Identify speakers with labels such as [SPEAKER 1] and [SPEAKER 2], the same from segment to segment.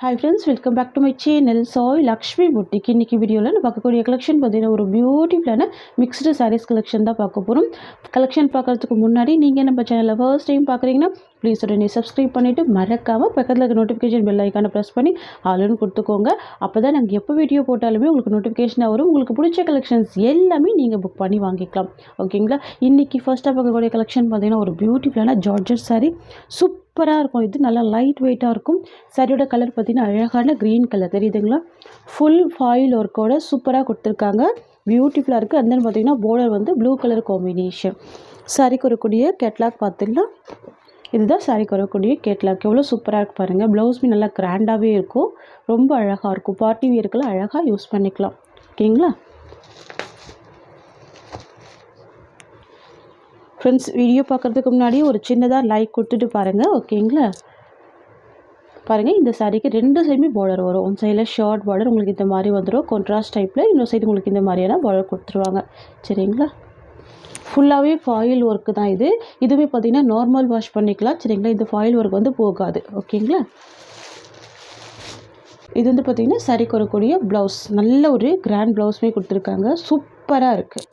[SPEAKER 1] Hi friends, welcome back to my channel. Soy Lakshmi Boutique. இன்னைக்கு வீடியோவில் நான் பார்க்கக்கூடிய கலெக்ஷன் பார்த்தீங்கன்னா ஒரு பியூட்டிஃபுல்லான மிக்ஸ்டு சாரீஸ் கலெக்ஷன் தான் பார்க்க போகிறோம். கலெக்ஷன் பார்க்கறதுக்கு முன்னாடி நீங்கள் நம்ம சேனலில் ஃபர்ஸ்ட் டைம் பார்க்குறீங்கன்னா ப்ளீஸ் உடனே சப்ஸ்கிரைப் பண்ணிவிட்டு மறக்காமல் பக்கத்தில் இருக்க நோட்டிஃபிகேஷன் பெல் ஐக்கானை ப்ரெஸ் பண்ணி ஆளுன்னு கொடுத்துக்கோங்க. அப்போ தான் நாங்கள் எப்போ வீடியோ போட்டாலுமே உங்களுக்கு நோட்டிஃபிகேஷனாக வரும். உங்களுக்கு பிடிச்ச கலெக்ஷன்ஸ் எல்லாமே நீங்கள் புக் பண்ணி வாங்கிக்கலாம். ஓகேங்களா? இன்றைக்கி ஃபர்ஸ்ட்டாக பார்க்கக்கூடிய கலெக்ஷன் பார்த்தீங்கன்னா ஒரு பியூட்டிஃபுல்லான ஜார்ஜட் சாரீ. சூப்பராக இருக்கும். இது நல்லா லைட் வெயிட்டாக இருக்கும். சாரியோட கலர் பார்த்தீங்கன்னா அழகான க்ரீன் கலர் தெரியுதுங்களா? ஃபுல் ஃபாயில் ஒர்க்கோட சூப்பராக கொடுத்துருக்காங்க. பியூட்டிஃபுல்லாக இருக்குது. அந்த பார்த்தீங்கன்னா பார்டர் வந்து ப்ளூ கலர் காம்பினேஷன். சாரிக்கு வரக்கூடிய கேட்லாக் பார்த்துங்களா? இதுதான் சாரிக்கு வரக்கூடிய கேட்லாக். எவ்வளோ சூப்பராக இருக்குது பாருங்கள். ப்ளவுஸுமே நல்லா கிராண்டாகவே இருக்கும். ரொம்ப அழகாக இருக்கும். பார்ட்டி வியருக்கெல்லாம் அழகாக யூஸ் பண்ணிக்கலாம். ஓகேங்களா ஃப்ரெண்ட்ஸ்? வீடியோ பார்க்குறதுக்கு முன்னாடி ஒரு சின்னதாக லைக் கொடுத்துட்டு பாருங்கள். ஓகேங்களா? பாருங்கள், இந்த சாரீக்கு ரெண்டு சைடுமே பார்டர் வரும். ஒன் சைடில் ஷார்ட் பார்டர் உங்களுக்கு இந்த மாதிரி வந்துடும் கான்ட்ராஸ்ட் டைப்பில். இன்னொரு சைடு உங்களுக்கு இந்த மாதிரியான பார்டர் கொடுத்துருவாங்க. சரிங்களா? ஃபுல்லாகவே ஃபாயில் ஒர்க்கு தான் இது. இதுவே பார்த்திங்கன்னா நார்மல் வாஷ் பண்ணிக்கலாம். சரிங்களா? இந்த ஃபாயில் ஒர்க் வந்து போகாது. ஓகேங்களா? இது வந்து பார்த்திங்கன்னா சாரிக்கு வரக்கூடிய ப்ளவுஸ். நல்ல ஒரு கிராண்ட் ப்ளவுஸுமே கொடுத்துருக்காங்க. சூப்பராக இருக்குது.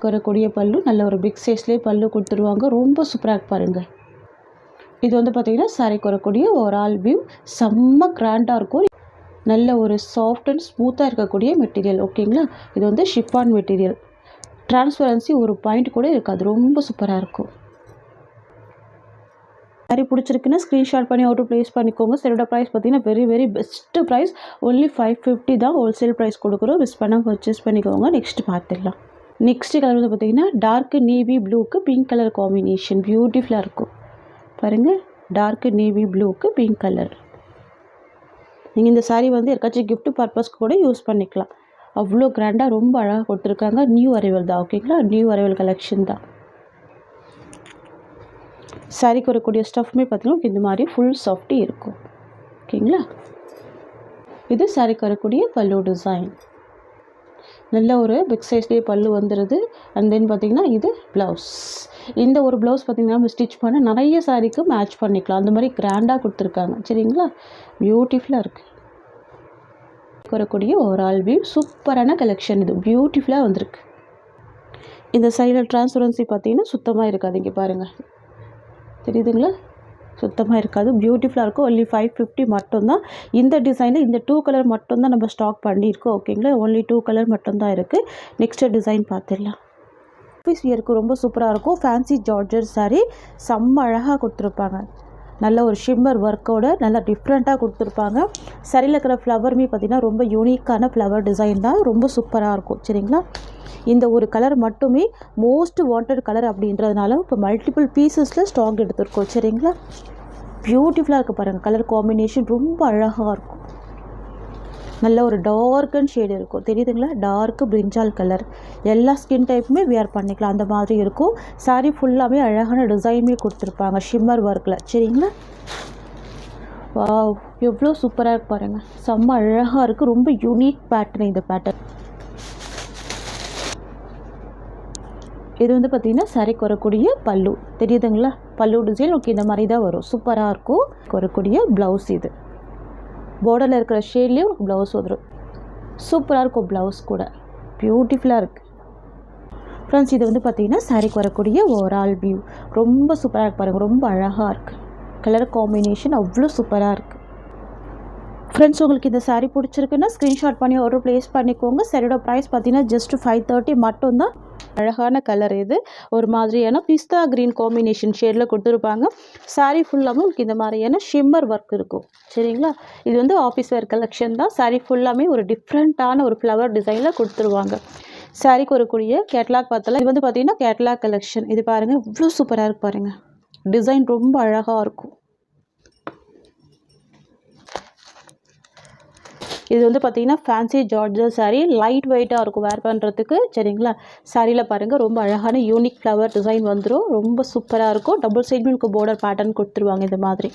[SPEAKER 1] வரக்கூடிய பல்லு நல்ல ஒரு பிக் சைஸ்லேயே பல்லு கொடுத்துருவாங்க. ரொம்ப சூப்பராக பாருங்கள். இது வந்து பார்த்திங்கன்னா சாரிக்கு வரக்கூடிய ஓவரால் வியூ. செம்ம கிராண்டாக இருக்கும். நல்ல ஒரு சாஃப்ட் அண்ட் ஸ்மூத்தாக இருக்கக்கூடிய மெட்டீரியல். ஓகேங்களா? இது வந்து ஷிஃபான் மெட்டீரியல். டிரான்ஸ்பரன்சி ஒரு பாயிண்ட் கூட இருக்காது. ரொம்ப சூப்பராக இருக்கும். சாரி பிடிச்சிருக்குன்னா ஸ்க்ரீன்ஷாட் பண்ணி ஆர்டர் ப்ளேஸ் பண்ணிக்கோங்க. சரியோட ப்ரைஸ் பார்த்தீங்கன்னா வெரி பெஸ்ட்டு ப்ரைஸ். ஒன்லி 550 தான் ஹோல்சேல் ப்ரைஸ் கொடுக்குறோம். மிஸ் பண்ணால் பர்ச்சேஸ் பண்ணிக்கோங்க. நெக்ஸ்ட் பார்த்துடலாம். நெக்ஸ்ட் கலர் வந்து பார்த்திங்கன்னா டார்க் நேவி ப்ளூக்கு பிங்க் கலர் காம்பினேஷன். பியூட்டிஃபுல்லாக இருக்கும் பாருங்கள். டார்க் நேவி ப்ளூக்கு பிங்க் கலர். நீங்கள் இந்த சாரீ வந்து யாருக்காச்சும் கிஃப்ட் பர்பஸ்க்கு கூட யூஸ் பண்ணிக்கலாம். அவ்வளோ கிராண்டாக ரொம்ப அழகாக கொடுத்துருக்காங்க. நியூ அரைவல் தான். ஓகேங்களா? நியூ அரைவல் கலெக்ஷன் தான். சாரிக்கு வரக்கூடிய ஸ்டஃப்மே பார்த்திங்கன்னா இந்த மாதிரி ஃபுல் சாஃப்டி இருக்கும். ஓகேங்களா? இது சாரிக்கு வரக்கூடிய பல்லு டிசைன். நல்ல ஒரு பிக் சைஸ்லேயே பல்லு வந்துடுது. அண்ட் தென் பார்த்திங்கன்னா இது ப்ளவுஸ். இந்த ஒரு ப்ளவுஸ் பார்த்திங்கன்னா நம்ம ஸ்டிச் பண்ண நிறைய சாரீக்கு மேட்ச் பண்ணிக்கலாம். அந்த மாதிரி கிராண்டாக கொடுத்துருக்காங்க. சரிங்களா? பியூட்டிஃபுல்லாக இருக்குது. வரக்கூடிய ஓவரால் வியூ. சூப்பரான கலெக்ஷன். இது பியூட்டிஃபுல்லாக வந்திருக்கு. இந்த சைடில் டிரான்ஸ்பரன்சி பார்த்திங்கன்னா சுத்தமாக இருக்காது. இங்கே பாருங்கள், தெரியுதுங்களா? சுத்தமாக இருக்காது. பியூட்டிஃபுல்லாக இருக்கும். ஒன்லி 550 மட்டும்தான். இந்த டிசைனில் இந்த 2 கலர் மட்டும்தான் நம்ம ஸ்டாக் பண்ணியிருக்கோம். ஓகேங்களா? ஒன்லி 2 கலர் மட்டும்தான் இருக்குது. நெக்ஸ்ட்டு டிசைன் பார்த்துடலாம். ஆஃபீஸ் வியருக்கு ரொம்ப சூப்பராக இருக்கும். ஃபேன்சி ஜார்ஜர் சாரீ. செம்ம அழகாக கொடுத்துருப்பாங்க. நல்ல ஒரு ஷிம்மர் ஒர்க்கோட நல்லா டிஃப்ரெண்ட்டாக கொடுத்துருப்பாங்க. சரியில் இருக்கிற ஃப்ளவருமே பார்த்திங்கன்னா ரொம்ப யூனிக்கான ஃப்ளவர் டிசைன் தான். ரொம்ப சூப்பராக இருக்கும். சரிங்களா? இந்த ஒரு கலர் மட்டுமே மோஸ்ட் வாண்டட் கலர் அப்படின்றதுனால இப்போ மல்டிபிள் பீசஸில் ஸ்டாக் எடுத்துருக்கோம். சரிங்களா? பியூட்டிஃபுல்லாக இருக்குது பாருங்கள். கலர் காம்பினேஷன் ரொம்ப அழகாக இருக்கும். நல்ல ஒரு டார்க்கன் ஷேடு இருக்கும். தெரியுதுங்களா? Dark brinjal colour. எல்லா ஸ்கின் டைப்புமே வியர் பண்ணிக்கலாம். அந்த மாதிரி இருக்கும். சாரீ ஃபுல்லாகவே அழகான டிசைனுமே கொடுத்துருப்பாங்க ஷிம்மர் ஒர்க்கில். சரிங்களா? வாவ், எவ்வளோ சூப்பராக இருக்கு பாருங்கள். செம்ம அழகாக இருக்குது. ரொம்ப யூனிக் பேட்டர்ன் இந்த பேட்டர்ன். இது வந்து பார்த்திங்கன்னா சாரிக்கு வரக்கூடிய பல்லு. தெரியுதுங்களா? பல்லு டிசைன் ஓகே இந்த மாதிரி தான் வரும். சூப்பராக இருக்கும். வரக்கூடிய ப்ளவுஸ். இது பார்டரில் இருக்கிற ஷேட்லேயும் ப்ளவுஸ் வந்துடும். சூப்பராக இருக்கும் ப்ளவுஸ் கூட. பியூட்டிஃபுல்லாக இருக்குது. ஃப்ரெண்ட்ஸ், இது வந்து பார்த்திங்கன்னா சாரிக்கு வரக்கூடிய ஓவரால் வியூ. ரொம்ப சூப்பராக இருக்கு பாருங்கள். ரொம்ப அழகாக இருக்குது. கலர் காம்பினேஷன் அவ்வளோ சூப்பராக இருக்குது. ஃப்ரெண்ட்ஸ், உங்களுக்கு இந்த சாரீ பிடிச்சிருக்குன்னா ஸ்க்ரீன்ஷாட் பண்ணி ஆர்டர் ப்ளேஸ் பண்ணிக்கோங்க. சாரியோட ப்ரைஸ் பார்த்தீங்கன்னா ஜஸ்ட் 530 மட்டும்தான். அழகான கலர். இது ஒரு மாதிரியான பிஸ்தா க்ரீன் காம்பினேஷன் ஷேடில் கொடுத்துருப்பாங்க. சாரீ ஃபுல்லாமே உங்களுக்கு இந்த மாதிரியான ஷிம்மர் ஒர்க் இருக்கும். சரிங்களா? இது வந்து ஆஃபீஸ் வேர் கலெக்ஷன் தான். சாரீ ஃபுல்லாமே ஒரு டிஃப்ரெண்ட்டான ஒரு ஃப்ளவர் டிசைனில் கொடுத்துருவாங்க. சாரீக்கு வரக்கூடிய கேட்லாக் பார்த்தலாம். இது வந்து பார்த்திங்கன்னா கேட்லாக் கலெக்ஷன். இது பாருங்கள், இவ்வளோ சூப்பராக இருக்குது பாருங்கள். டிசைன் ரொம்ப அழகாக இருக்கும். இது வந்து பார்த்திங்கன்னா ஃபேன்சி ஜார்ஜர் சாரீ. லைட் வெயிட்டாக இருக்கும் வேர் பண்ணுறதுக்கு. சரிங்களா? சாரியில் பாருங்கள் ரொம்ப அழகான யூனிக் ஃப்ளவர் டிசைன் வந்துடும். ரொம்ப சூப்பராக இருக்கும். டபுள் சைடுமே உங்களுக்கு பார்டர் பேட்டர்ன் கொடுத்துருவாங்க இந்த மாதிரி.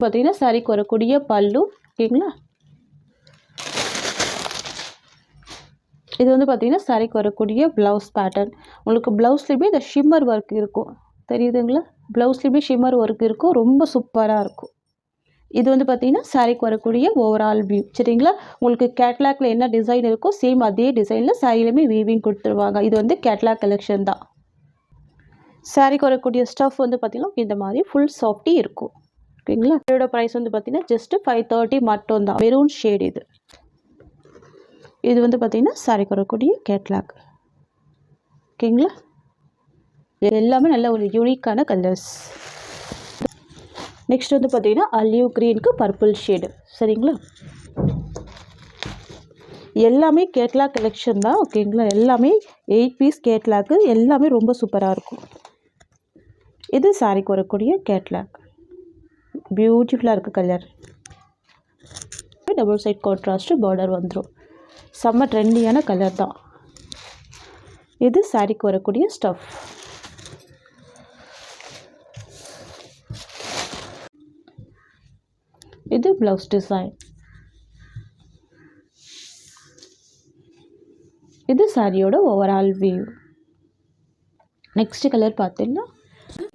[SPEAKER 1] பார்த்திங்கன்னா சாரிக்கு வரக்கூடிய பல்லு. ஓகேங்களா? இது வந்து பார்த்திங்கன்னா சாரிக்கு வரக்கூடிய ப்ளவுஸ் பேட்டர்ன். உங்களுக்கு ப்ளவுஸ்லேயுமே இந்த ஷிம்மர் ஒர்க் இருக்கும். தெரியுதுங்களா? ப்ளவுஸ்லேயுமே ஷிம்மர் ஒர்க் இருக்கும். ரொம்ப சூப்பராக இருக்கும். இது வந்து பார்த்தீங்கன்னா சாரீக்கு வரக்கூடிய ஓவரால் வியூ. சரிங்களா? உங்களுக்கு கேட்லாக்ல என்ன டிசைன் இருக்கோ சேம் அதே டிசைனில் சாரிலையுமே வீவிங் கொடுத்துருவாங்க. இது வந்து கேட்லாக் கலெக்ஷன் தான். சாரீக்கு வரக்கூடிய ஸ்டஃப் வந்து பார்த்தீங்கன்னா இந்த மாதிரி ஃபுல் சாஃப்டி இருக்கும். ஓகேங்களா? இதோட ப்ரைஸ் வந்து பார்த்தீங்கன்னா ஜஸ்ட் 530 மட்டும் தான். மெரூன் ஷேட் இது. இது வந்து பார்த்தீங்கன்னா சாரீக்கு வரக்கூடிய கேட்லாக். ஓகேங்களா? எல்லாமே நல்ல ஒரு யூனிக்கான கலர்ஸ். நெக்ஸ்ட் வந்து பார்த்தீங்கன்னா ஆலிவ் க்ரீனுக்கு பர்பிள் ஷேடு. சரிங்களா? எல்லாமே கேட்லாக் கலெக்ஷன் தான். ஓகேங்களா? எல்லாமே 8 பீஸ் கேட்லாக்கு. எல்லாமே ரொம்ப சூப்பராக இருக்கும். இது சாரீக்கு வரக்கூடிய கேட்லாக். பியூட்டிஃபுல்லாக இருக்குது colour. Double side contrast border வந்துடும். செம்ம ட்ரெண்டியான கலர் தான். இது சாரீக்கு வரக்கூடிய ஸ்டஃப். இது ப்ளவுஸ் டிசைன். இது சாரியோட ஓவரால் வியூ. நெக்ஸ்ட் கலர் பார்த்தீங்கன்னா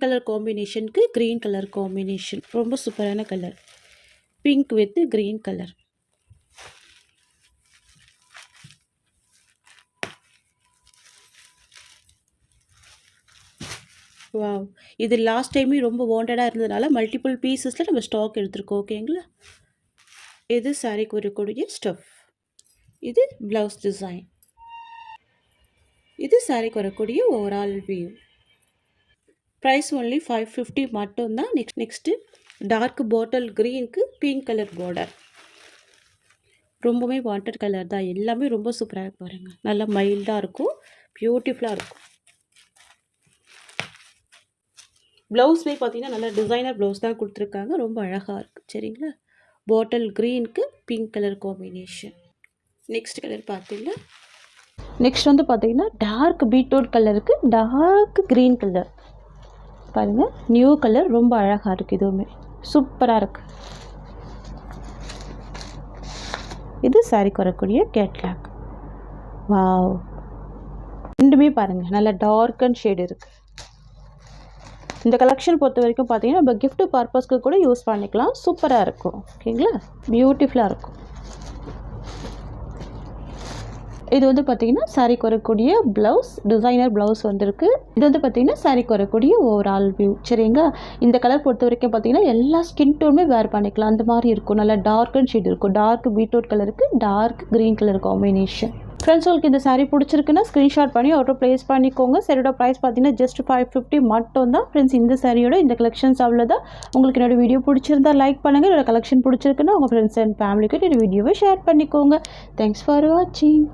[SPEAKER 1] கலர் காம்பினேஷனுக்கு க்ரீன் கலர் காம்பினேஷன். ரொம்ப சூப்பரான colour. Pink with green colour. Wow, இது லாஸ்ட் டைமே ரொம்ப வாண்டடாக இருந்ததுனால மல்டிபிள் பீசஸில் நம்ம ஸ்டாக் எடுத்துருக்கோம். ஓகேங்களா? இது சாரீக்கு வரக்கூடிய ஸ்டஃப். இது ப்ளவுஸ் டிசைன். இது சாரீக்கு வரக்கூடிய ஓவரால் வியூ. ப்ரைஸ் ஒன்லி 550 மட்டும்தான். நெக்ஸ்ட்டு டார்க் பாட்டில் க்ரீனுக்கு பிங்க் கலர் பார்டர். ரொம்பவே வாண்டட் கலர் தான். எல்லாமே ரொம்ப சூப்பராக பாருங்கள். நல்லா மைல்டாக இருக்கும், பியூட்டிஃபுல்லாக இருக்கும். ப்ளவுஸ்லேயே பார்த்தீங்கன்னா நல்லா டிசைனர் ப்ளவுஸ் தான் கொடுத்துருக்காங்க. ரொம்ப அழகாக இருக்குது. சரிங்களா? பாட்டில் க்ரீனுக்கு pink colour combination. Next colour பார்த்தீங்கன்னா நெக்ஸ்ட் வந்து பார்த்தீங்கன்னா டார்க் பீட்ரூட் கலருக்கு டார்க் க்ரீன் கலர். பாருங்கள், நியூ கலர். ரொம்ப அழகாக இருக்குது. இதுவுமே சூப்பராக இருக்குது. இது சாரீக்கு வரக்கூடிய கேட்லாக். வாவ், ரெண்டுமே பாருங்கள் நல்லா டார்க் அண்ட் ஷேடு இருக்குது. இந்த கலெக்ஷன் பொறுத்த வரைக்கும் பார்த்தீங்கன்னா நம்ம கிஃப்ட் பர்பஸ்க்கு கூட யூஸ் பண்ணிக்கலாம். சூப்பராக இருக்கும். ஓகேங்களா? பியூட்டிஃபுல்லாக இருக்கும். இது வந்து பார்த்தீங்கன்னா சாரீக்கு வரக்கூடிய ப்ளவுஸ், டிசைனர் ப்ளவுஸ் வந்திருக்கு. இது வந்து பார்த்தீங்கன்னா சாரீக்கு வரக்கூடிய ஓவரால் வியூ. சரிங்களா? இந்த கலர் பொறுத்த வரைக்கும் பார்த்தீங்கன்னா எல்லா ஸ்கின் டோனுமே வேர் பண்ணிக்கலாம். அந்த மாதிரி இருக்கும். நல்லா டார்க் அண்ட் ஷேட் இருக்கும். டார்க் பீட்ரூட் கலருக்கு dark green colour combination. Friends, உங்களுக்கு இந்த சாரீ பிடிச்சிருக்குன்னா ஸ்க்ரீன்ஷாட் பண்ணி ஆர்டர் ப்ளேஸ் பண்ணிக்கோங்க. சாரியோட ப்ரைஸ் பார்த்தீங்கன்னா ஜஸ்ட் 550 மட்டும் தான். ஃப்ரெண்ட்ஸ், இந்த சாரியோட இந்த கலெக்ஷன்ஸ் அவ்வளோதான். உங்களுக்கு என்னோட வீடியோ பிடிச்சிருந்தா லைக் பண்ணுங்கள். என்னோட கலெக்ஷன் பிடிச்சிருக்குன்னா உங்கள் ஃப்ரெண்ட்ஸ் அண்ட் ஃபேமிலிக்கு இந்த வீடியோவை ஷேர் பண்ணிக்கோங்க. தேங்க்ஸ் ஃபார் வாட்சிங்.